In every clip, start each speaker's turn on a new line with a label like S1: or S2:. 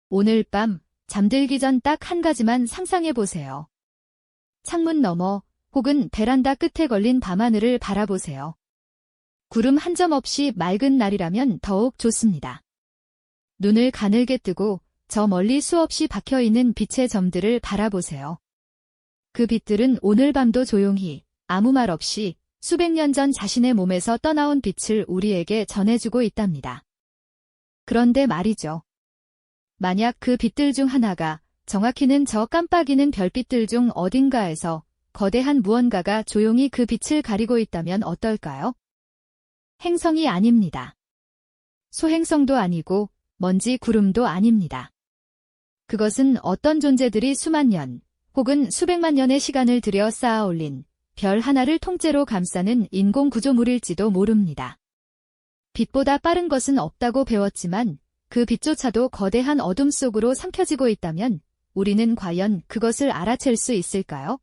S1: 오늘 밤 잠들기 전 딱 한 가지만 상상해 보세요. 창문 너머 혹은 베란다 끝에 걸린 밤하늘을 바라보세요. 구름 한 점 없이 맑은 날이라면 더욱 좋습니다. 눈을 가늘게 뜨고 저 멀리 수없이 박혀있는 빛의 점들을 바라보세요. 그 빛들은 오늘 밤도 조용히 아무 말 없이 수백 년 전 자신의 몸에서 떠나온 빛을 우리에게 전해주고 있답니다. 그런데 말이죠. 만약 그 빛들 중 하나가 정확히는 저 깜빡이는 별빛들 중 어딘가에서 거대한 무언가가 조용히 그 빛을 가리고 있다면 어떨까요? 행성이 아닙니다. 소행성도 아니고 먼지 구름도 아닙니다. 그것은 어떤 존재들이 수만 년 혹은 수백만 년의 시간을 들여 쌓아 올린 별 하나를 통째로 감싸는 인공 구조물일지도 모릅니다. 빛보다 빠른 것은 없다고 배웠지만 그 빛조차도 거대한 어둠 속으로 삼켜지고 있다면 우리는 과연 그것을 알아챌 수 있을까요?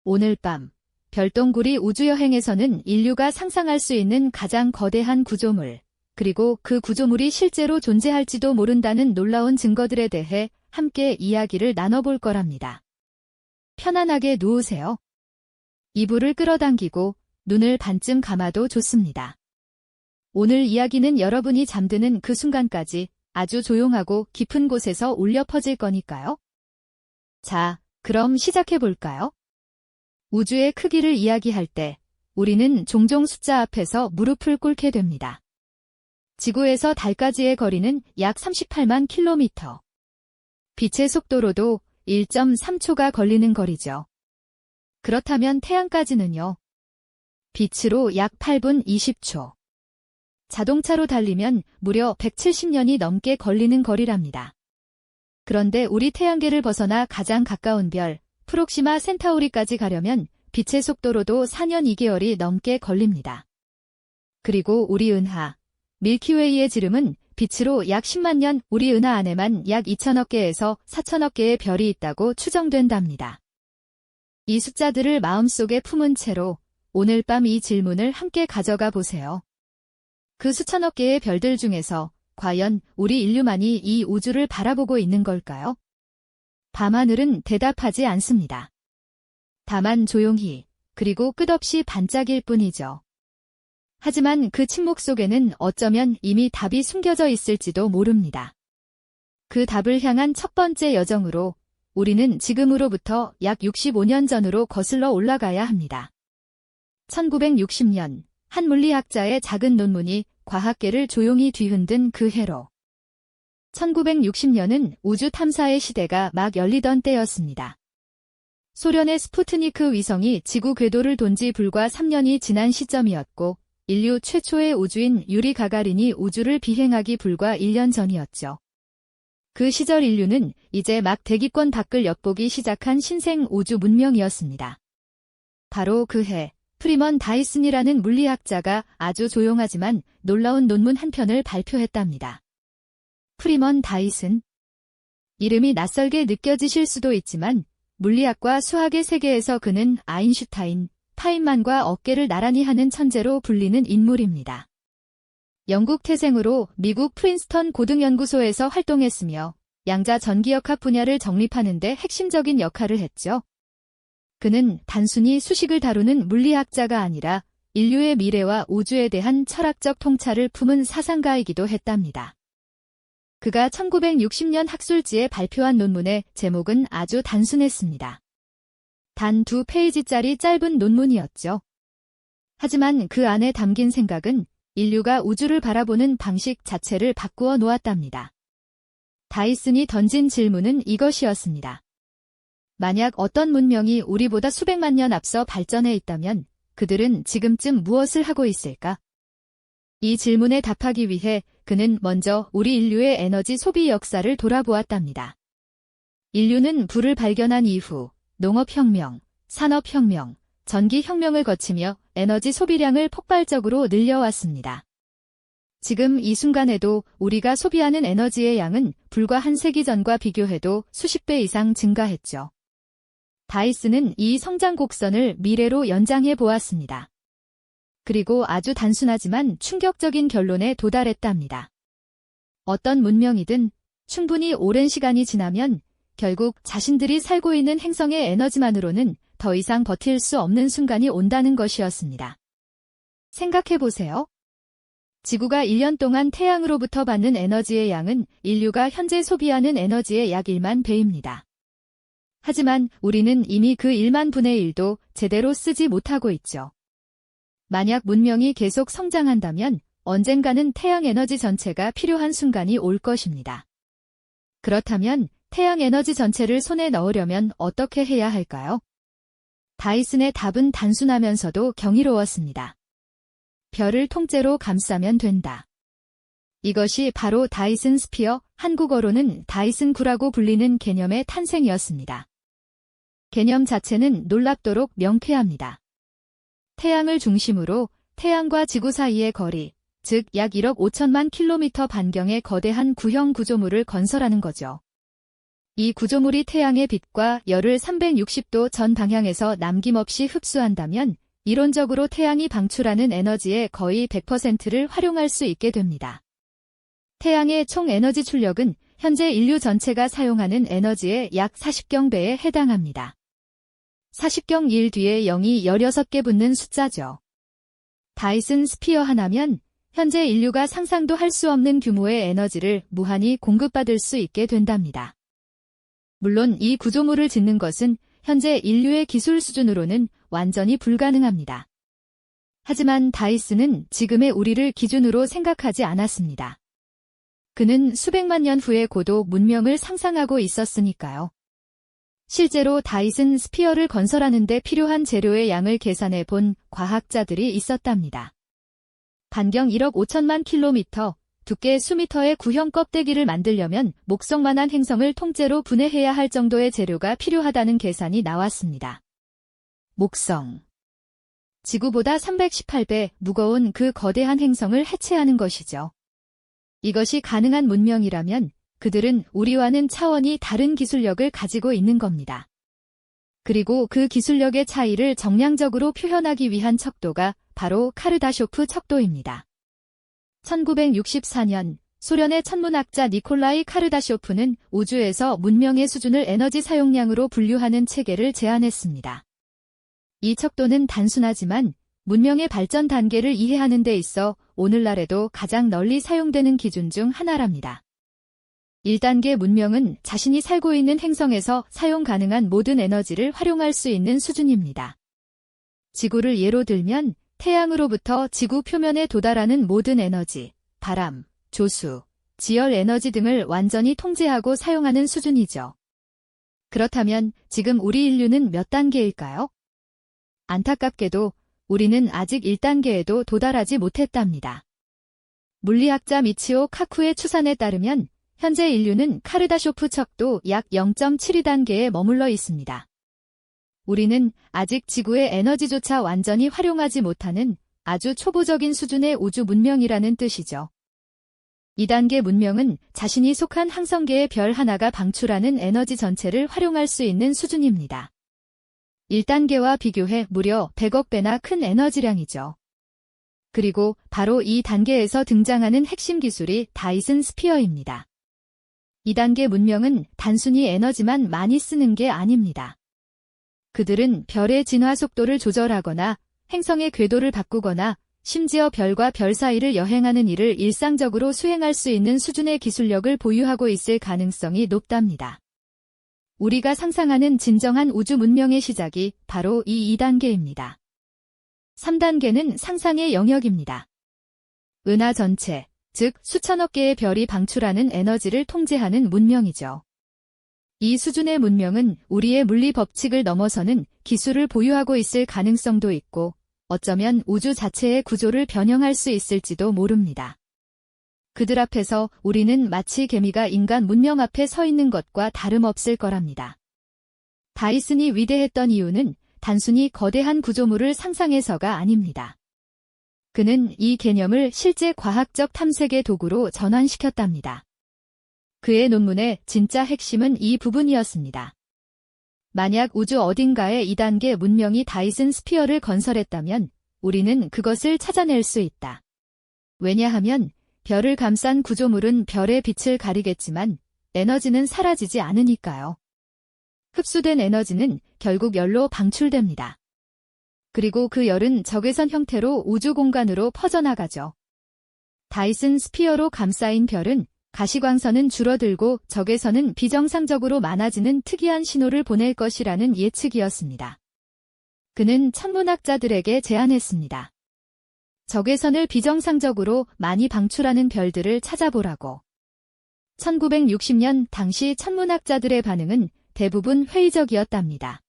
S1: 오늘 밤 별똥구리 우주여행에서는 인류가 상상할 수 있는 가장 거대한 구조물, 그리고 그 구조물이 실제로 존재할지도 모른다는 놀라운 증거들에 대해 함께 이야기를 나눠볼 거랍니다. 편안하게 누우세요. 이불을 끌어당기고 눈을 반쯤 감아도 좋습니다. 오늘 이야기는 여러분이 잠드는 그 순간까지 아주 조용하고 깊은 곳에서 울려 퍼질 거니까요. 자, 그럼 시작해볼까요? 우주의 크기를 이야기할 때 우리는 종종 숫자 앞에서 무릎을 꿇게 됩니다. 지구에서 달까지의 거리는 약 38만 킬로미터. 빛의 속도로도 1.3초가 걸리는 거리죠. 그렇다면 태양까지는요? 빛으로 약 8분 20초. 자동차로 달리면 무려 170년이 넘게 걸리는 거리랍니다. 그런데 우리 태양계를 벗어나 가장 가까운 별, 프록시마 센타우리까지 가려면 빛의 속도로도 4년 2개월이 넘게 걸립니다. 그리고 우리 은하, 밀키웨이의 지름은 빛으로 약 10만 년, 우리 은하 안에만 약 2천억 개에서 4천억 개의 별이 있다고 추정된답니다. 이 숫자들을 마음속에 품은 채로 오늘 밤 이 질문을 함께 가져가 보세요. 그 수천억 개의 별들 중에서 과연 우리 인류만이 이 우주를 바라보고 있는 걸까요? 밤하늘은 대답하지 않습니다. 다만 조용히, 그리고 끝없이 반짝일 뿐이죠. 하지만 그 침묵 속에는 어쩌면 이미 답이 숨겨져 있을지도 모릅니다. 그 답을 향한 첫 번째 여정으로 우리는 지금으로부터 약 65년 전으로 거슬러 올라가야 합니다. 1960년, 한 물리학자의 작은 논문이 과학계를 조용히 뒤흔든 그 해로. 1960년은 우주 탐사의 시대가 막 열리던 때였습니다. 소련의 스푸트니크 위성이 지구 궤도를 돈 지 불과 3년이 지난 시점이었고, 인류 최초의 우주인 유리 가가린이 우주를 비행하기 불과 1년 전이었죠. 그 시절 인류는 이제 막 대기권 밖을 엿보기 시작한 신생 우주 문명이었습니다. 바로 그 해, 프리먼 다이슨이라는 물리학자가 아주 조용하지만 놀라운 논문 한 편을 발표했답니다. 프리먼 다이슨. 이름이 낯설게 느껴지실 수도 있지만 물리학과 수학의 세계에서 그는 아인슈타인, 파인만과 어깨를 나란히 하는 천재로 불리는 인물입니다. 영국 태생으로 미국 프린스턴 고등연구소에서 활동했으며 양자 전기역학 분야를 정립하는 데 핵심적인 역할을 했죠. 그는 단순히 수식을 다루는 물리학자가 아니라 인류의 미래와 우주에 대한 철학적 통찰을 품은 사상가이기도 했답니다. 그가 1960년 학술지에 발표한 논문의 제목은 아주 단순했습니다. 단 2페이지짜리 짧은 논문이었죠. 하지만 그 안에 담긴 생각은 인류가 우주를 바라보는 방식 자체를 바꾸어 놓았답니다. 다이슨이 던진 질문은 이것이었습니다. 만약 어떤 문명이 우리보다 수백만 년 앞서 발전해 있다면 그들은 지금쯤 무엇을 하고 있을까? 이 질문에 답하기 위해 그는 먼저 우리 인류의 에너지 소비 역사를 돌아보았답니다. 인류는 불을 발견한 이후 농업혁명, 산업혁명, 전기혁명을 거치며 에너지 소비량을 폭발적으로 늘려왔습니다. 지금 이 순간에도 우리가 소비하는 에너지의 양은 불과 한 세기 전과 비교해도 수십 배 이상 증가했죠. 다이슨은 이 성장 곡선을 미래로 연장해 보았습니다. 그리고 아주 단순하지만 충격적인 결론에 도달했답니다. 어떤 문명이든 충분히 오랜 시간이 지나면 결국 자신들이 살고 있는 행성의 에너지만으로는 더 이상 버틸 수 없는 순간이 온다는 것이었습니다. 생각해보세요. 지구가 1년 동안 태양으로부터 받는 에너지의 양은 인류가 현재 소비하는 에너지의 약 1만 배입니다. 하지만 우리는 이미 그 1만 분의 1도 제대로 쓰지 못하고 있죠. 만약 문명이 계속 성장한다면 언젠가는 태양 에너지 전체가 필요한 순간이 올 것입니다. 그렇다면 태양 에너지 전체를 손에 넣으려면 어떻게 해야 할까요? 다이슨의 답은 단순하면서도 경이로웠습니다. 별을 통째로 감싸면 된다. 이것이 바로 다이슨 스피어, 한국어로는 다이슨 구라고 불리는 개념의 탄생이었습니다. 개념 자체는 놀랍도록 명쾌합니다. 태양을 중심으로 태양과 지구 사이의 거리, 즉 약 1억 5천만 킬로미터 반경의 거대한 구형 구조물을 건설하는 거죠. 이 구조물이 태양의 빛과 열을 360도 전 방향에서 남김없이 흡수한다면 이론적으로 태양이 방출하는 에너지의 거의 100%를 활용할 수 있게 됩니다. 태양의 총 에너지 출력은 현재 인류 전체가 사용하는 에너지의 약 40경배에 해당합니다. 40경 1 뒤에 0이 16개 붙는 숫자죠. 다이슨 스피어 하나면 현재 인류가 상상도 할 수 없는 규모의 에너지를 무한히 공급받을 수 있게 된답니다. 물론 이 구조물을 짓는 것은 현재 인류의 기술 수준으로는 완전히 불가능합니다. 하지만 다이슨은 지금의 우리를 기준으로 생각하지 않았습니다. 그는 수백만 년 후의 고도 문명을 상상하고 있었으니까요. 실제로 다이슨 스피어를 건설하는 데 필요한 재료의 양을 계산해 본 과학자들이 있었답니다. 반경 1억 5천만 킬로미터, 두께 수미터의 구형 껍데기를 만들려면 목성만한 행성을 통째로 분해해야 할 정도의 재료가 필요하다는 계산이 나왔습니다. 목성. 지구보다 318배 무거운 그 거대한 행성을 해체하는 것이죠. 이것이 가능한 문명이라면 그들은 우리와는 차원이 다른 기술력을 가지고 있는 겁니다. 그리고 그 기술력의 차이를 정량적으로 표현하기 위한 척도가 바로 카르다쇼프 척도입니다. 1964년 소련의 천문학자 니콜라이 카르다쇼프는 우주에서 문명의 수준을 에너지 사용량으로 분류하는 체계를 제안했습니다. 이 척도는 단순하지만 문명의 발전 단계를 이해하는 데 있어 오늘날에도 가장 널리 사용되는 기준 중 하나랍니다. 1단계 문명은 자신이 살고 있는 행성에서 사용 가능한 모든 에너지를 활용할 수 있는 수준입니다. 지구를 예로 들면 태양으로부터 지구 표면에 도달하는 모든 에너지, 바람, 조수, 지열 에너지 등을 완전히 통제하고 사용하는 수준이죠. 그렇다면 지금 우리 인류는 몇 단계일까요? 안타깝게도 우리는 아직 1단계에도 도달하지 못했답니다. 물리학자 미치오 카쿠의 추산에 따르면 현재 인류는 카르다쇼프 척도 약 0.72단계에 머물러 있습니다. 우리는 아직 지구의 에너지조차 완전히 활용하지 못하는 아주 초보적인 수준의 우주 문명이라는 뜻이죠. 2단계 문명은 자신이 속한 항성계의 별 하나가 방출하는 에너지 전체를 활용할 수 있는 수준입니다. 1단계와 비교해 무려 100억 배나 큰 에너지량이죠. 그리고 바로 이 단계에서 등장하는 핵심 기술이 다이슨 스피어입니다. 2단계 문명은 단순히 에너지만 많이 쓰는 게 아닙니다. 그들은 별의 진화 속도를 조절하거나 행성의 궤도를 바꾸거나 심지어 별과 별 사이를 여행하는 일을 일상적으로 수행할 수 있는 수준의 기술력을 보유하고 있을 가능성이 높답니다. 우리가 상상하는 진정한 우주 문명의 시작이 바로 이 2단계입니다. 3단계는 상상의 영역입니다. 은하 전체, 즉 수천억 개의 별이 방출하는 에너지를 통제하는 문명이죠. 이 수준의 문명은 우리의 물리 법칙을 넘어서는 기술을 보유하고 있을 가능성도 있고 어쩌면 우주 자체의 구조를 변형할 수 있을지도 모릅니다. 그들 앞에서 우리는 마치 개미가 인간 문명 앞에 서 있는 것과 다름없을 거랍니다. 다이슨이 위대했던 이유는 단순히 거대한 구조물을 상상해서가 아닙니다. 그는 이 개념을 실제 과학적 탐색의 도구로 전환시켰답니다. 그의 논문의 진짜 핵심은 이 부분이었습니다. 만약 우주 어딘가에 2단계 문명이 다이슨 스피어를 건설했다면 우리는 그것을 찾아낼 수 있다. 왜냐하면 별을 감싼 구조물은 별의 빛을 가리겠지만 에너지는 사라지지 않으니까요. 흡수된 에너지는 결국 열로 방출됩니다. 그리고 그 열은 적외선 형태로 우주 공간으로 퍼져나가죠. 다이슨 스피어로 감싸인 별은 가시광선은 줄어들고 적외선은 비정상적으로 많아지는 특이한 신호를 보낼 것이라는 예측이었습니다. 그는 천문학자들에게 제안했습니다. 적외선을 비정상적으로 많이 방출하는 별들을 찾아보라고. 1960년 당시 천문학자들의 반응은 대부분 회의적이었답니다.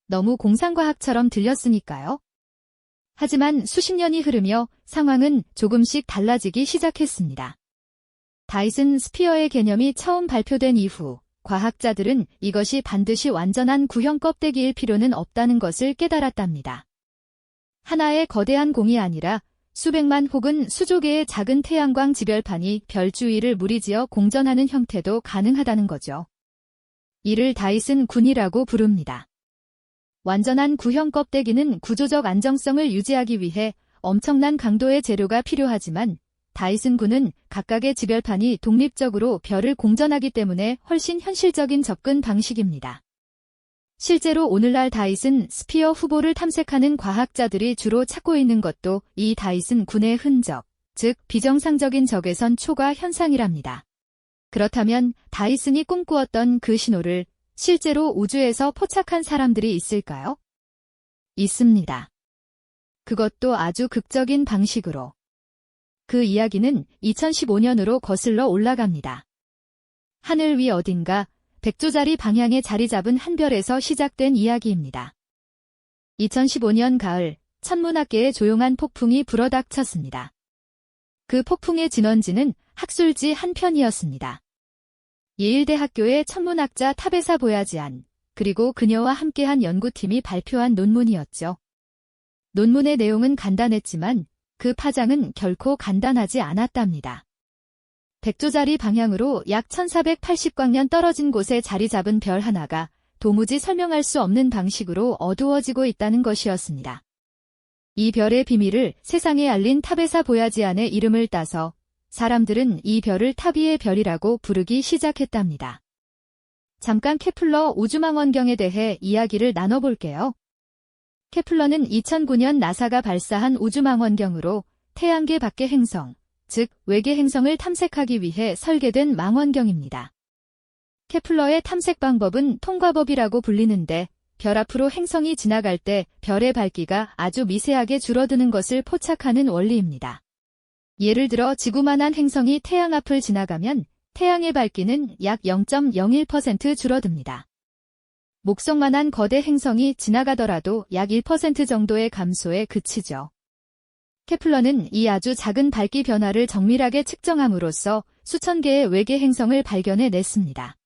S1: 너무 공상과학처럼 들렸으니까요. 하지만 수십 년이 흐르며 상황은 조금씩 달라지기 시작했습니다. 다이슨 스피어의 개념이 처음 발표된 이후 과학자들은 이것이 반드시 완전한 구형 껍데기일 필요는 없다는 것을 깨달았답니다. 하나의 거대한 공이 아니라 수백만 혹은 수조 개의 작은 태양광 지별판이 별 주위를 무리지어 공전하는 형태도 가능하다는 거죠. 이를 다이슨 군이라고 부릅니다. 완전한 구형 껍데기는 구조적 안정성을 유지하기 위해 엄청난 강도의 재료가 필요하지만 다이슨 군은 각각의 지별판이 독립적으로 별을 공전하기 때문에 훨씬 현실적인 접근 방식입니다. 실제로 오늘날 다이슨 스피어 후보를 탐색하는 과학자들이 주로 찾고 있는 것도 이 다이슨 군의 흔적, 즉 비정상적인 적외선 초과 현상이랍니다. 그렇다면 다이슨이 꿈꾸었던 그 신호를 실제로 우주에서 포착한 사람들이 있을까요? 있습니다. 그것도 아주 극적인 방식으로. 그 이야기는 2015년으로 거슬러 올라갑니다. 하늘 위 어딘가 100조짜리 방향에 자리 잡은 한 별에서 시작된 이야기입니다. 2015년 가을, 천문학계에 조용한 폭풍이 불어닥쳤습니다. 그 폭풍의 진원지는 학술지 한 편이었습니다. 예일대학교의 천문학자 타베사 보야지안, 그리고 그녀와 함께한 연구팀이 발표한 논문이었죠. 논문의 내용은 간단했지만 그 파장은 결코 간단하지 않았답니다. 100조짜리 방향으로 약 1480광년 떨어진 곳에 자리 잡은 별 하나가 도무지 설명할 수 없는 방식으로 어두워지고 있다는 것이었습니다. 이 별의 비밀을 세상에 알린 타베사 보야지안의 이름을 따서 사람들은 이 별을 타비의 별이라고 부르기 시작했답니다. 잠깐 케플러 우주망원경에 대해 이야기를 나눠볼게요. 케플러는 2009년 나사가 발사한 우주망원경으로 태양계 밖의 행성, 즉 외계 행성을 탐색하기 위해 설계된 망원경입니다. 케플러의 탐색 방법은 통과법이라고 불리는데 별 앞으로 행성이 지나갈 때 별의 밝기가 아주 미세하게 줄어드는 것을 포착하는 원리입니다. 예를 들어 지구만한 행성이 태양 앞을 지나가면 태양의 밝기는 약 0.01% 줄어듭니다. 목성만한 거대 행성이 지나가더라도 약 1% 정도의 감소에 그치죠. 케플러는 이 아주 작은 밝기 변화를 정밀하게 측정함으로써 수천 개의 외계 행성을 발견해냈습니다.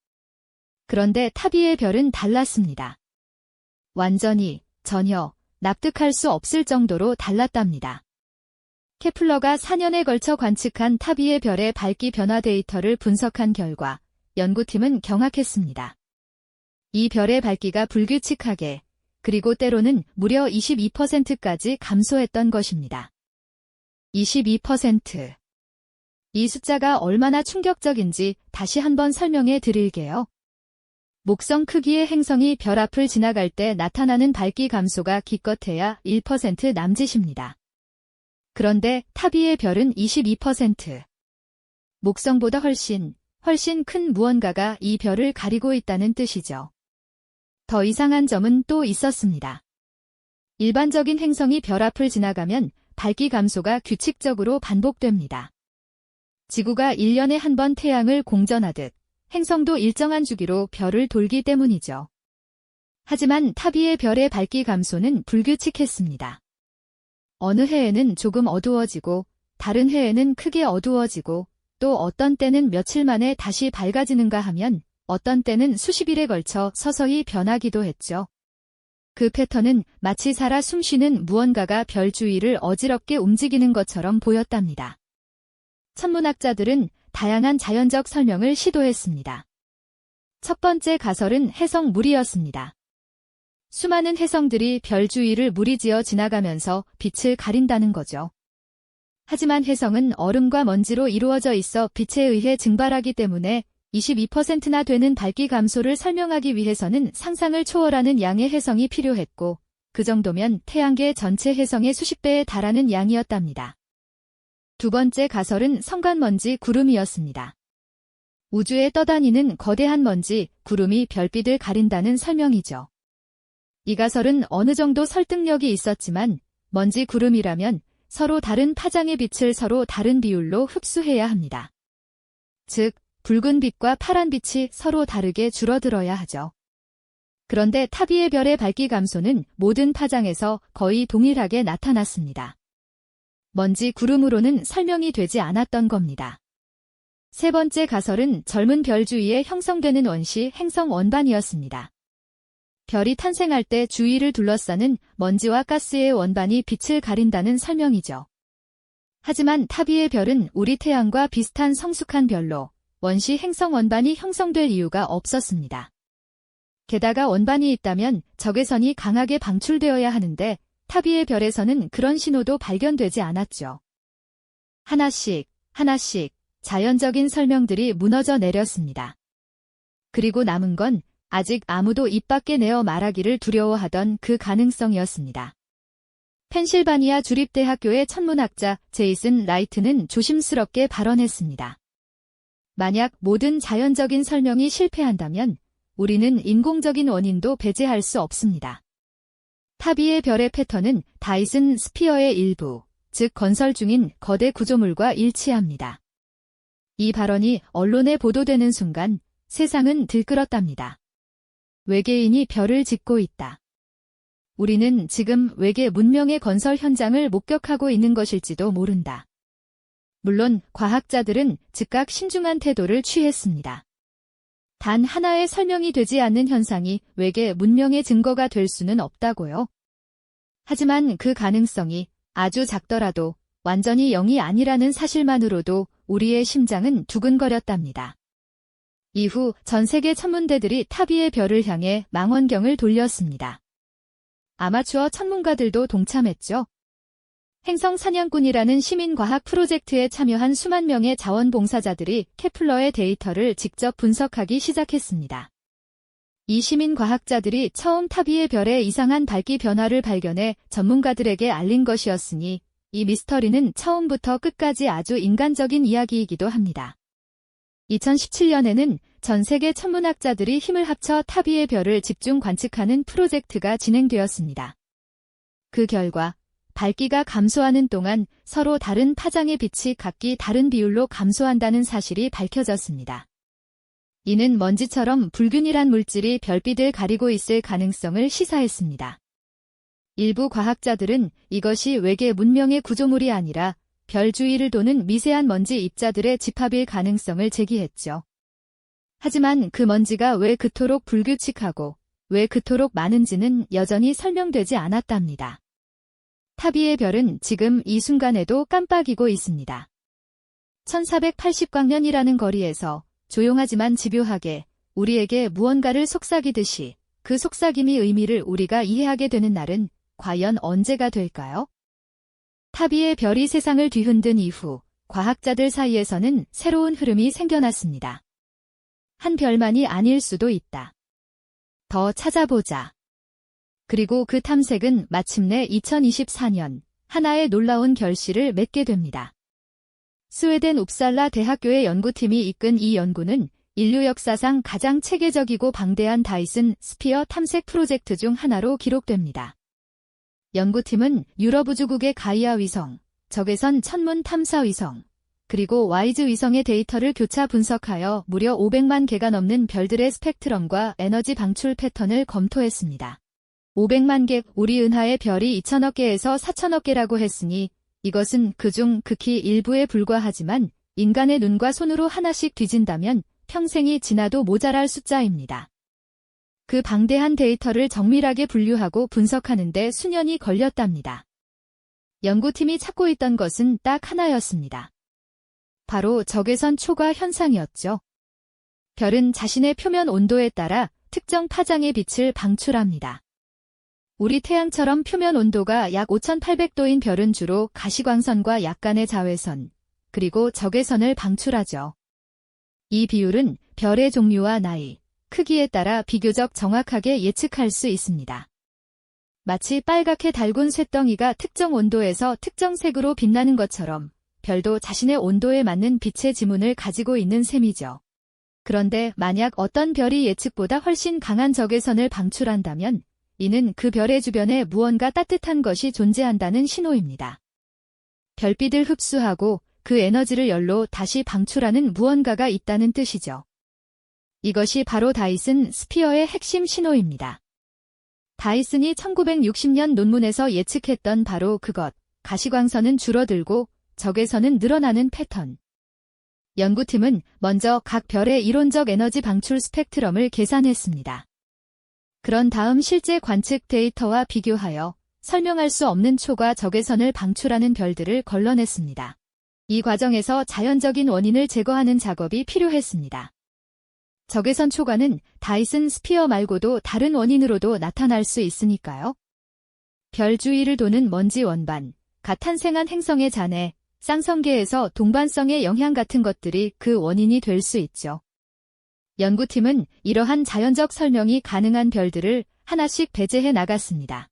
S1: 그런데 타비의 별은 달랐습니다. 완전히, 전혀, 납득할 수 없을 정도로 달랐답니다. 케플러가 4년에 걸쳐 관측한 타비의 별의 밝기 변화 데이터를 분석한 결과 연구팀은 경악했습니다. 이 별의 밝기가 불규칙하게, 그리고 때로는 무려 22%까지 감소했던 것입니다. 22%. 이 숫자가 얼마나 충격적인지 다시 한번 설명해 드릴게요. 목성 크기의 행성이 별 앞을 지나갈 때 나타나는 밝기 감소가 기껏해야 1% 남짓입니다. 그런데 타비의 별은 22%. 목성보다 훨씬 큰 무언가가 이 별을 가리고 있다는 뜻이죠. 더 이상한 점은 또 있었습니다. 일반적인 행성이 별 앞을 지나가면 밝기 감소가 규칙적으로 반복됩니다. 지구가 1년에 한 번 태양을 공전하듯 행성도 일정한 주기로 별을 돌기 때문이죠. 하지만 타비의 별의 밝기 감소는 불규칙했습니다. 어느 해에는 조금 어두워지고 다른 해에는 크게 어두워지고 또 어떤 때는 며칠 만에 다시 밝아지는가 하면 어떤 때는 수십일에 걸쳐 서서히 변하기도 했죠. 그 패턴은 마치 살아 숨쉬는 무언가가 별 주위를 어지럽게 움직이는 것처럼 보였답니다. 천문학자들은 다양한 자연적 설명을 시도했습니다. 첫 번째 가설은 해성 무리였습니다. 수많은 해성들이 별 주위를 무리지어 지나가면서 빛을 가린다는 거죠. 하지만 해성은 얼음과 먼지로 이루어져 있어 빛에 의해 증발하기 때문에 22%나 되는 밝기 감소를 설명하기 위해서는 상상을 초월하는 양의 해성이 필요했고, 그 정도면 태양계 전체 해성의 수십 배에 달하는 양이었답니다. 두 번째 가설은 성간먼지 구름이었습니다. 우주에 떠다니는 거대한 먼지, 구름이 별빛을 가린다는 설명이죠. 이 가설은 어느 정도 설득력이 있었지만 먼지 구름이라면 서로 다른 파장의 빛을 서로 다른 비율로 흡수해야 합니다. 즉, 붉은 빛과 파란 빛이 서로 다르게 줄어들어야 하죠. 그런데 타비의 별의 밝기 감소는 모든 파장에서 거의 동일하게 나타났습니다. 먼지 구름으로는 설명이 되지 않았던 겁니다. 세 번째 가설은 젊은 별 주위에 형성되는 원시 행성 원반이었습니다. 별이 탄생할 때 주위를 둘러싸는 먼지와 가스의 원반이 빛을 가린다는 설명이죠. 하지만 타비의 별은 우리 태양과 비슷한 성숙한 별로 원시 행성 원반이 형성될 이유가 없었습니다. 게다가 원반이 있다면 적외선이 강하게 방출되어야 하는데 타비의 별에서는 그런 신호도 발견되지 않았죠. 하나씩 자연적인 설명들이 무너져 내렸습니다. 그리고 남은 건 아직 아무도 입 밖에 내어 말하기를 두려워하던 그 가능성이었습니다. 펜실바니아 주립대학교의 천문학자 제이슨 라이트는 조심스럽게 발언했습니다. 만약 모든 자연적인 설명이 실패한다면 우리는 인공적인 원인도 배제할 수 없습니다. 타비의 별의 패턴은 다이슨 스피어의 일부, 즉 건설 중인 거대 구조물과 일치합니다. 이 발언이 언론에 보도되는 순간 세상은 들끓었답니다. 외계인이 별을 짓고 있다. 우리는 지금 외계 문명의 건설 현장을 목격하고 있는 것일지도 모른다. 물론 과학자들은 즉각 신중한 태도를 취했습니다. 단 하나의 설명이 되지 않는 현상이 외계 문명의 증거가 될 수는 없다고요. 하지만 그 가능성이 아주 작더라도 완전히 0이 아니라는 사실만으로도 우리의 심장은 두근거렸답니다. 이후 전 세계 천문대들이 타비의 별을 향해 망원경을 돌렸습니다. 아마추어 천문가들도 동참했죠. 행성 사냥꾼이라는 시민과학 프로젝트에 참여한 수만 명의 자원봉사자들이 케플러의 데이터를 직접 분석하기 시작했습니다. 이 시민과학자들이 처음 타비의 별의 이상한 밝기 변화를 발견해 전문가들에게 알린 것이었으니 이 미스터리는 처음부터 끝까지 아주 인간적인 이야기이기도 합니다. 2017년에는 전 세계 천문학자들이 힘을 합쳐 타비의 별을 집중 관측하는 프로젝트가 진행되었습니다. 그 결과 밝기가 감소하는 동안 서로 다른 파장의 빛이 각기 다른 비율로 감소한다는 사실이 밝혀졌습니다. 이는 먼지처럼 불균일한 물질이 별빛을 가리고 있을 가능성을 시사했습니다. 일부 과학자들은 이것이 외계 문명의 구조물이 아니라 별 주위를 도는 미세한 먼지 입자들의 집합일 가능성을 제기했죠. 하지만 그 먼지가 왜 그토록 불규칙하고 왜 그토록 많은지는 여전히 설명되지 않았답니다. 타비의 별은 지금 이 순간에도 깜빡이고 있습니다. 1480광년이라는 거리에서 조용하지만 집요하게 우리에게 무언가를 속삭이듯이 그 속삭임이 의미를 우리가 이해하게 되는 날은 과연 언제가 될까요? 타비의 별이 세상을 뒤흔든 이후 과학자들 사이에서는 새로운 흐름이 생겨났습니다. 한 별만이 아닐 수도 있다. 더 찾아보자. 그리고 그 탐색은 마침내 2024년 하나의 놀라운 결실을 맺게 됩니다. 스웨덴 웁살라 대학교의 연구팀이 이끈 이 연구는 인류 역사상 가장 체계적이고 방대한 다이슨 스피어 탐색 프로젝트 중 하나로 기록됩니다. 연구팀은 유럽 우주국의 가이아 위성, 적외선 천문 탐사 위성, 그리고 와이즈 위성의 데이터를 교차 분석하여 무려 500만 개가 넘는 별들의 스펙트럼과 에너지 방출 패턴을 검토했습니다. 500만 개, 우리 은하의 별이 2천억 개에서 4천억 개라고 했으니 이것은 그중 극히 일부에 불과하지만 인간의 눈과 손으로 하나씩 뒤진다면 평생이 지나도 모자랄 숫자입니다. 그 방대한 데이터를 정밀하게 분류하고 분석하는 데 수년이 걸렸답니다. 연구팀이 찾고 있던 것은 딱 하나였습니다. 바로 적외선 초과 현상이었죠. 별은 자신의 표면 온도에 따라 특정 파장의 빛을 방출합니다. 우리 태양처럼 표면 온도가 약 5800도인 별은 주로 가시광선과 약간의 자외선, 그리고 적외선을 방출하죠. 이 비율은 별의 종류와 나이, 크기에 따라 비교적 정확하게 예측할 수 있습니다. 마치 빨갛게 달군 쇳덩이가 특정 온도에서 특정 색으로 빛나는 것처럼 별도 자신의 온도에 맞는 빛의 지문을 가지고 있는 셈이죠. 그런데 만약 어떤 별이 예측보다 훨씬 강한 적외선을 방출한다면 이는 그 별의 주변에 무언가 따뜻한 것이 존재한다는 신호입니다. 별빛을 흡수하고 그 에너지를 열로 다시 방출하는 무언가가 있다는 뜻이죠. 이것이 바로 다이슨 스피어의 핵심 신호입니다. 다이슨이 1960년 논문에서 예측했던 바로 그것, 가시광선은 줄어들고 적외선은 늘어나는 패턴. 연구팀은 먼저 각 별의 이론적 에너지 방출 스펙트럼을 계산했습니다. 그런 다음 실제 관측 데이터와 비교하여 설명할 수 없는 초과 적외선을 방출하는 별들을 걸러냈습니다. 이 과정에서 자연적인 원인을 제거하는 작업이 필요했습니다. 적외선 초과는 다이슨 스피어 말고도 다른 원인으로도 나타날 수 있으니까요. 별 주위를 도는 먼지 원반, 갓 탄생한 행성의 잔해, 쌍성계에서 동반성의 영향 같은 것들이 그 원인이 될 수 있죠. 연구팀은 이러한 자연적 설명이 가능한 별들을 하나씩 배제해 나갔습니다.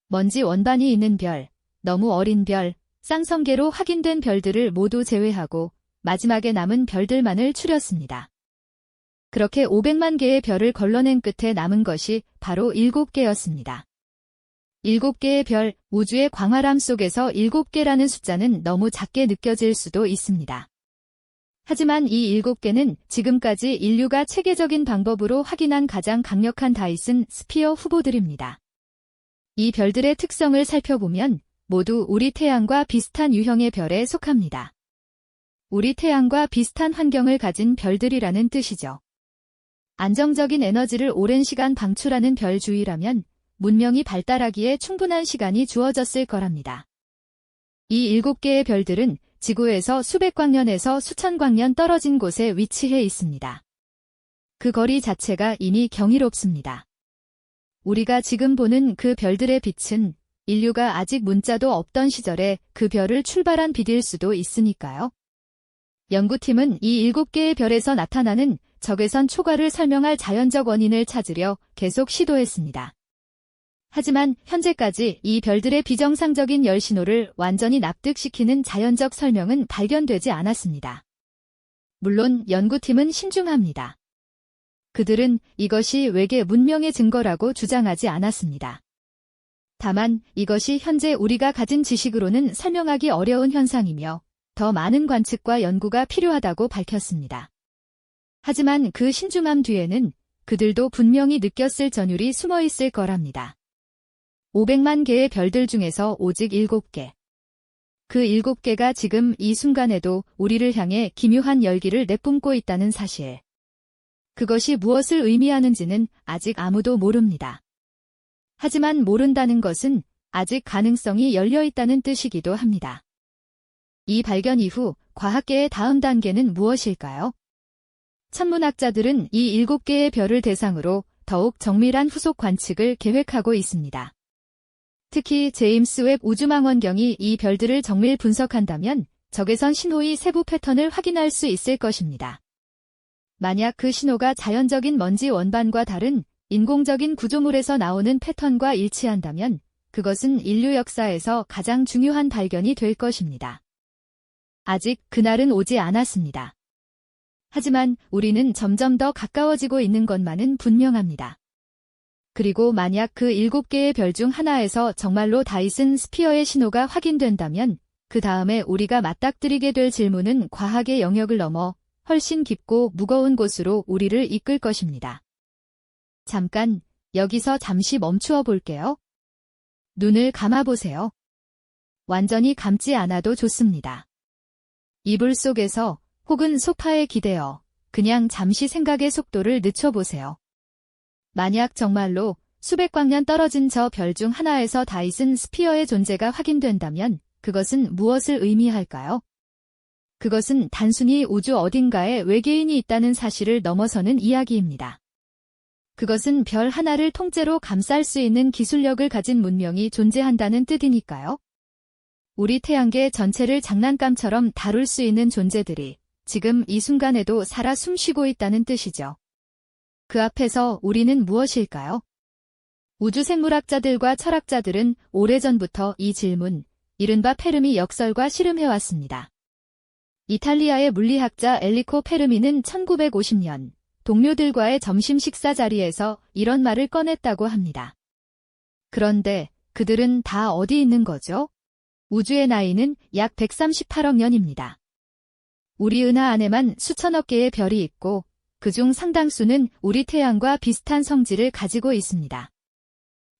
S1: 먼지 원반이 있는 별, 너무 어린 별, 쌍성계로 확인된 별들을 모두 제외하고 마지막에 남은 별들만을 추렸습니다. 그렇게 500만 개의 별을 걸러낸 끝에 남은 것이 바로 7개였습니다. 7개의 별, 우주의 광활함 속에서 7개라는 숫자는 너무 작게 느껴질 수도 있습니다. 하지만 이 7개는 지금까지 인류가 체계적인 방법으로 확인한 가장 강력한 다이슨 스피어 후보들입니다. 이 별들의 특성을 살펴보면 모두 우리 태양과 비슷한 유형의 별에 속합니다. 우리 태양과 비슷한 환경을 가진 별들이라는 뜻이죠. 안정적인 에너지를 오랜 시간 방출하는 별 주위라면 문명이 발달하기에 충분한 시간이 주어졌을 거랍니다. 이 7개의 별들은 지구에서 수백 광년에서 수천 광년 떨어진 곳에 위치해 있습니다. 그 거리 자체가 이미 경이롭습니다. 우리가 지금 보는 그 별들의 빛은 인류가 아직 문자도 없던 시절에 그 별을 출발한 빛일 수도 있으니까요. 연구팀은 이 7개의 별에서 나타나는 적외선 초과를 설명할 자연적 원인을 찾으려 계속 시도했습니다. 하지만 현재까지 이 별들의 비정상적인 열 신호를 완전히 납득시키는 자연적 설명은 발견되지 않았습니다. 물론 연구팀은 신중합니다. 그들은 이것이 외계 문명의 증거라고 주장하지 않았습니다. 다만 이것이 현재 우리가 가진 지식으로는 설명하기 어려운 현상이며 더 많은 관측과 연구가 필요하다고 밝혔습니다. 하지만 그 신중함 뒤에는 그들도 분명히 느꼈을 전율이 숨어 있을 거랍니다. 500만 개의 별들 중에서 오직 7개. 그 7개가 지금 이 순간에도 우리를 향해 기묘한 열기를 내뿜고 있다는 사실. 그것이 무엇을 의미하는지는 아직 아무도 모릅니다. 하지만 모른다는 것은 아직 가능성이 열려 있다는 뜻이기도 합니다. 이 발견 이후 과학계의 다음 단계는 무엇일까요? 천문학자들은 이 7개의 별을 대상으로 더욱 정밀한 후속 관측을 계획하고 있습니다. 특히 제임스 웹 우주망원경이 이 별들을 정밀 분석한다면 적외선 신호의 세부 패턴을 확인할 수 있을 것입니다. 만약 그 신호가 자연적인 먼지 원반과 다른 인공적인 구조물에서 나오는 패턴과 일치한다면 그것은 인류 역사에서 가장 중요한 발견이 될 것입니다. 아직 그날은 오지 않았습니다. 하지만 우리는 점점 더 가까워지고 있는 것만은 분명합니다. 그리고 만약 그 7개의 별 중 하나에서 정말로 다이슨 스피어의 신호가 확인된다면 그 다음에 우리가 맞닥뜨리게 될 질문은 과학의 영역을 넘어 훨씬 깊고 무거운 곳으로 우리를 이끌 것입니다. 잠깐, 여기서 잠시 멈추어 볼게요. 눈을 감아보세요. 완전히 감지 않아도 좋습니다. 이불 속에서 혹은 소파에 기대어 그냥 잠시 생각의 속도를 늦춰보세요. 만약 정말로 수백 광년 떨어진 저 별 중 하나에서 다이슨 스피어의 존재가 확인된다면 그것은 무엇을 의미할까요? 그것은 단순히 우주 어딘가에 외계인이 있다는 사실을 넘어서는 이야기입니다. 그것은 별 하나를 통째로 감쌀 수 있는 기술력을 가진 문명이 존재한다는 뜻이니까요. 우리 태양계 전체를 장난감처럼 다룰 수 있는 존재들이 지금 이 순간에도 살아 숨쉬고 있다는 뜻이죠. 그 앞에서 우리는 무엇일까요? 우주생물학자들과 철학자들은 오래전부터 이 질문, 이른바 페르미 역설과 실험해왔습니다. 이탈리아의 물리학자 엘리코 페르미는 1950년 동료들과의 점심 식사 자리에서 이런 말을 꺼냈다고 합니다. 그런데 그들은 다 어디 있는 거죠? 우주의 나이는 약 138억 년입니다. 우리 은하 안에만 수천억 개의 별이 있고 그중 상당수는 우리 태양과 비슷한 성질을 가지고 있습니다.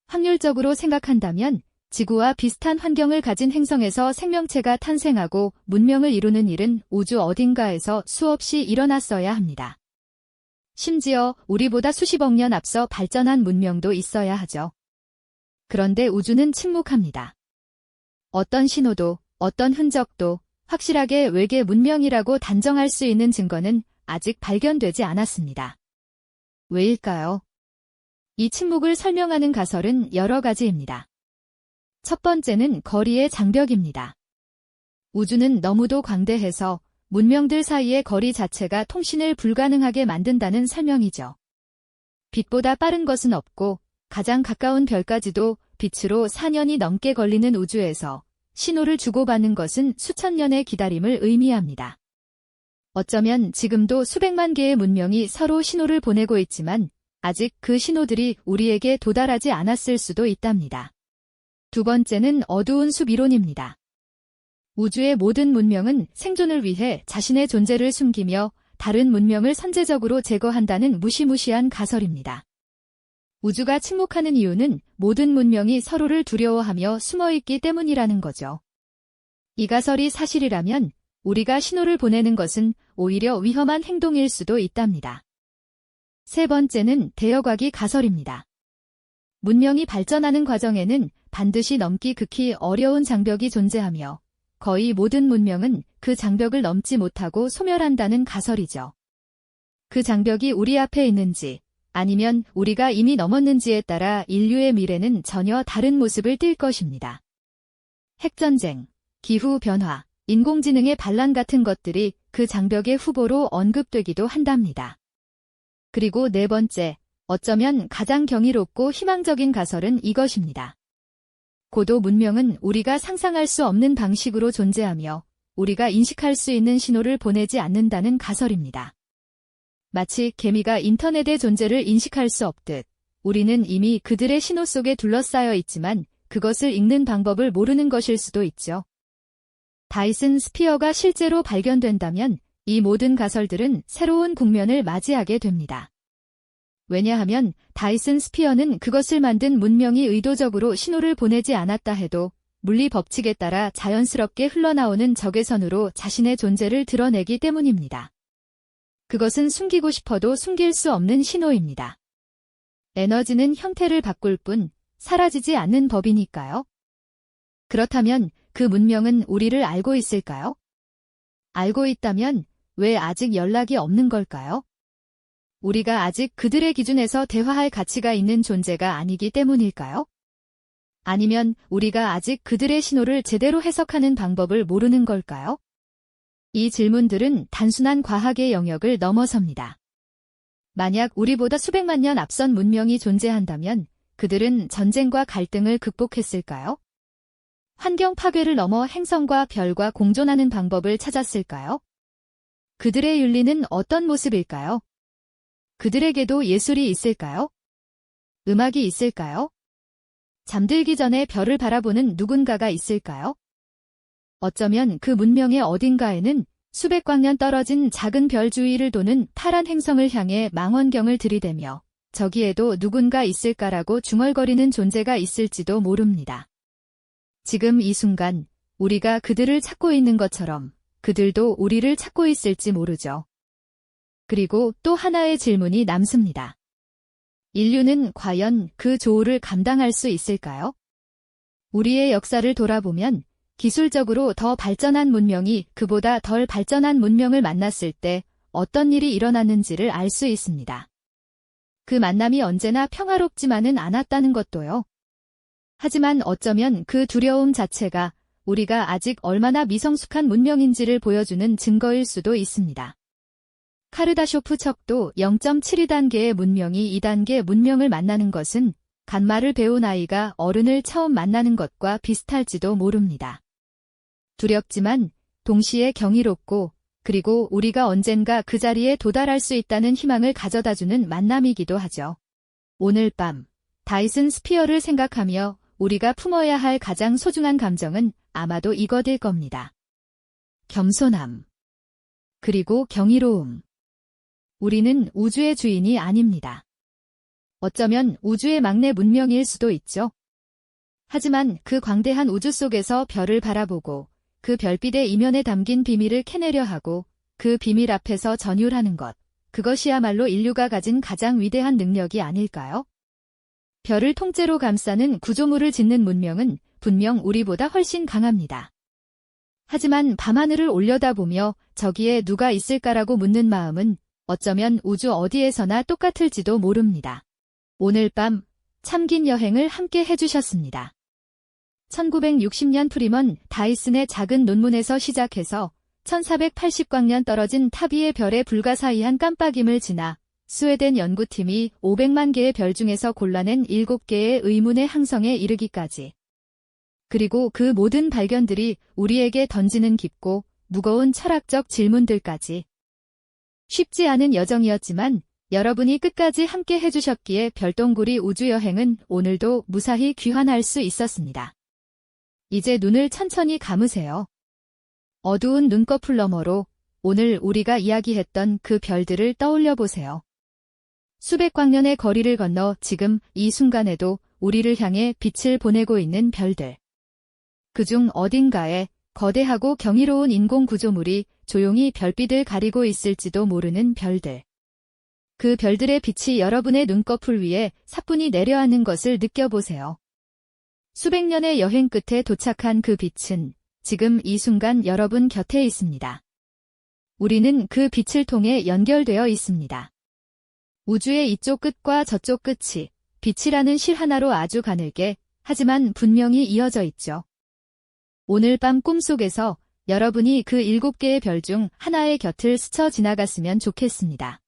S1: 확률적으로 생각한다면 지구와 비슷한 환경을 가진 행성에서 생명체가 탄생하고 문명을 이루는 일은 우주 어딘가에서 수없이 일어났어야 합니다. 심지어 우리보다 수십억 년 앞서 발전한 문명도 있어야 하죠. 그런데 우주는 침묵합니다. 어떤 신호도, 어떤 흔적도 확실하게 외계 문명이라고 단정할 수 있는 증거는 아직 발견되지 않았습니다. 왜일까요? 이 침묵을 설명하는 가설은 여러 가지입니다. 첫 번째는 거리의 장벽입니다. 우주는 너무도 광대해서 문명들 사이의 거리 자체가 통신을 불가능하게 만든다는 설명이죠. 빛보다 빠른 것은 없고 가장 가까운 별까지도 빛으로 4년이 넘게 걸리는 우주에서 신호를 주고받는 것은 수천 년의 기다림을 의미합니다. 어쩌면 지금도 수백만 개의 문명이 서로 신호를 보내고 있지만 아직 그 신호들이 우리에게 도달하지 않았을 수도 있답니다. 두 번째는 어두운 숲 이론입니다. 우주의 모든 문명은 생존을 위해 자신의 존재를 숨기며 다른 문명을 선제적으로 제거한다는 무시무시한 가설입니다. 우주가 침묵하는 이유는 모든 문명이 서로를 두려워하며 숨어있기 때문이라는 거죠. 이 가설이 사실이라면 우리가 신호를 보내는 것은 오히려 위험한 행동일 수도 있답니다. 세 번째는 대여과기 가설입니다. 문명이 발전하는 과정에는 반드시 넘기 극히 어려운 장벽이 존재하며 거의 모든 문명은 그 장벽을 넘지 못하고 소멸한다는 가설이죠. 그 장벽이 우리 앞에 있는지 아니면 우리가 이미 넘었는지에 따라 인류의 미래는 전혀 다른 모습을 띨 것입니다. 핵전쟁, 기후변화, 인공지능의 반란 같은 것들이 그 장벽의 후보로 언급되기도 한답니다. 그리고 네 번째, 어쩌면 가장 경이롭고 희망적인 가설은 이것입니다. 고도 문명은 우리가 상상할 수 없는 방식으로 존재하며 우리가 인식할 수 있는 신호를 보내지 않는다는 가설입니다. 마치 개미가 인터넷의 존재를 인식할 수 없듯 우리는 이미 그들의 신호 속에 둘러싸여 있지만 그것을 읽는 방법을 모르는 것일 수도 있죠. 다이슨 스피어가 실제로 발견된다면 이 모든 가설들은 새로운 국면을 맞이하게 됩니다. 왜냐하면 다이슨 스피어는 그것을 만든 문명이 의도적으로 신호를 보내지 않았다 해도 물리 법칙에 따라 자연스럽게 흘러나오는 적외선으로 자신의 존재를 드러내기 때문입니다. 그것은 숨기고 싶어도 숨길 수 없는 신호입니다. 에너지는 형태를 바꿀 뿐 사라지지 않는 법이니까요. 그렇다면 그 문명은 우리를 알고 있을까요? 알고 있다면 왜 아직 연락이 없는 걸까요? 우리가 아직 그들의 기준에서 대화할 가치가 있는 존재가 아니기 때문일까요? 아니면 우리가 아직 그들의 신호를 제대로 해석하는 방법을 모르는 걸까요? 이 질문들은 단순한 과학의 영역을 넘어섭니다. 만약 우리보다 수백만 년 앞선 문명이 존재한다면 그들은 전쟁과 갈등을 극복했을까요? 환경 파괴를 넘어 행성과 별과 공존하는 방법을 찾았을까요? 그들의 윤리는 어떤 모습일까요? 그들에게도 예술이 있을까요? 음악이 있을까요? 잠들기 전에 별을 바라보는 누군가가 있을까요? 어쩌면 그 문명의 어딘가에는 수백 광년 떨어진 작은 별 주위를 도는 파란 행성을 향해 망원경을 들이대며 저기에도 누군가 있을까라고 중얼거리는 존재가 있을지도 모릅니다. 지금 이 순간 우리가 그들을 찾고 있는 것처럼 그들도 우리를 찾고 있을지 모르죠. 그리고 또 하나의 질문이 남습니다. 인류는 과연 그 조우를 감당할 수 있을까요? 우리의 역사를 돌아보면 기술적으로 더 발전한 문명이 그보다 덜 발전한 문명을 만났을 때 어떤 일이 일어났는지를 알 수 있습니다. 그 만남이 언제나 평화롭지만은 않았다는 것도요. 하지만 어쩌면 그 두려움 자체가 우리가 아직 얼마나 미성숙한 문명인지를 보여주는 증거일 수도 있습니다. 카르다쇼프 척도 0.72단계의 문명이 2단계 문명을 만나는 것은 간말을 배운 아이가 어른을 처음 만나는 것과 비슷할지도 모릅니다. 두렵지만 동시에 경이롭고 그리고 우리가 언젠가 그 자리에 도달할 수 있다는 희망을 가져다주는 만남이기도 하죠. 오늘 밤 다이슨 스피어를 생각하며 우리가 품어야 할 가장 소중한 감정은 아마도 이것일 겁니다. 겸손함. 그리고 경이로움. 우리는 우주의 주인이 아닙니다. 어쩌면 우주의 막내 문명일 수도 있죠. 하지만 그 광대한 우주 속에서 별을 바라보고 그 별빛의 이면에 담긴 비밀을 캐내려 하고 그 비밀 앞에서 전율하는 것, 그것이야말로 인류가 가진 가장 위대한 능력이 아닐까요? 별을 통째로 감싸는 구조물을 짓는 문명은 분명 우리보다 훨씬 강합니다. 하지만 밤하늘을 올려다보며 저기에 누가 있을까라고 묻는 마음은 어쩌면 우주 어디에서나 똑같을지도 모릅니다. 오늘 밤 참긴 여행을 함께 해주셨습니다. 1960년 프리먼 다이슨의 작은 논문에서 시작해서 1480광년 떨어진 타비의 별의 불가사의한 깜빡임을 지나 스웨덴 연구팀이 500만 개의 별 중에서 골라낸 7개의 의문의 항성에 이르기까지. 그리고 그 모든 발견들이 우리에게 던지는 깊고 무거운 철학적 질문들까지. 쉽지 않은 여정이었지만 여러분이 끝까지 함께 해주셨기에 별똥구리 우주여행은 오늘도 무사히 귀환할 수 있었습니다. 이제 눈을 천천히 감으세요. 어두운 눈꺼풀 너머로 오늘 우리가 이야기했던 그 별들을 떠올려 보세요. 수백 광년의 거리를 건너 지금 이 순간에도 우리를 향해 빛을 보내고 있는 별들. 그중 어딘가에 거대하고 경이로운 인공 구조물이 조용히 별빛을 가리고 있을지도 모르는 별들. 그 별들의 빛이 여러분의 눈꺼풀 위에 사뿐히 내려앉는 것을 느껴보세요. 수백 년의 여행 끝에 도착한 그 빛은 지금 이 순간 여러분 곁에 있습니다. 우리는 그 빛을 통해 연결되어 있습니다. 우주의 이쪽 끝과 저쪽 끝이 빛이라는 실 하나로 아주 가늘게 하지만 분명히 이어져 있죠. 오늘 밤 꿈속에서 여러분이 그 7개의 별 중 하나의 곁을 스쳐 지나갔으면 좋겠습니다.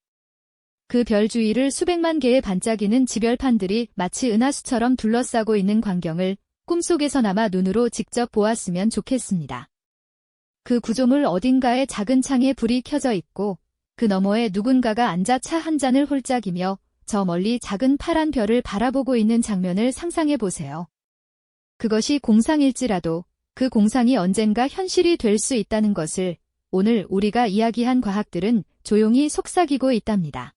S1: 그 별 주위를 수백만 개의 반짝이는 지별판들이 마치 은하수처럼 둘러싸고 있는 광경을 꿈속에서나마 눈으로 직접 보았으면 좋겠습니다. 그 구조물 어딘가에 작은 창에 불이 켜져 있고 그 너머에 누군가가 앉아 차 한 잔을 홀짝이며 저 멀리 작은 파란 별을 바라보고 있는 장면을 상상해 보세요. 그것이 공상일지라도 그 공상이 언젠가 현실이 될 수 있다는 것을 오늘 우리가 이야기한 과학들은 조용히 속삭이고 있답니다.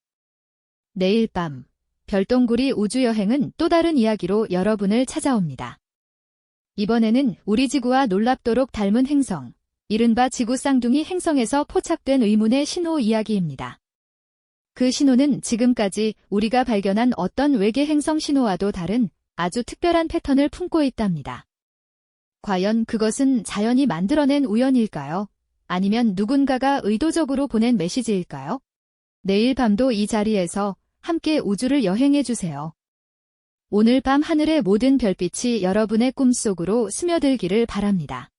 S1: 내일 밤 별똥구리 우주여행은 또 다른 이야기로 여러분을 찾아옵니다. 이번에는 우리 지구와 놀랍도록 닮은 행성, 이른바 지구 쌍둥이 행성에서 포착된 의문의 신호 이야기입니다. 그 신호는 지금까지 우리가 발견한 어떤 외계 행성 신호와도 다른 아주 특별한 패턴을 품고 있답니다. 과연 그것은 자연이 만들어낸 우연일까요? 아니면 누군가가 의도적으로 보낸 메시지일까요? 내일 밤도 이 자리에서 함께 우주를 여행해주세요. 오늘 밤 하늘의 모든 별빛이 여러분의 꿈속으로 스며들기를 바랍니다.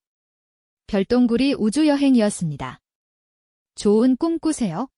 S1: 별똥구리 우주여행이었습니다. 좋은 꿈 꾸세요.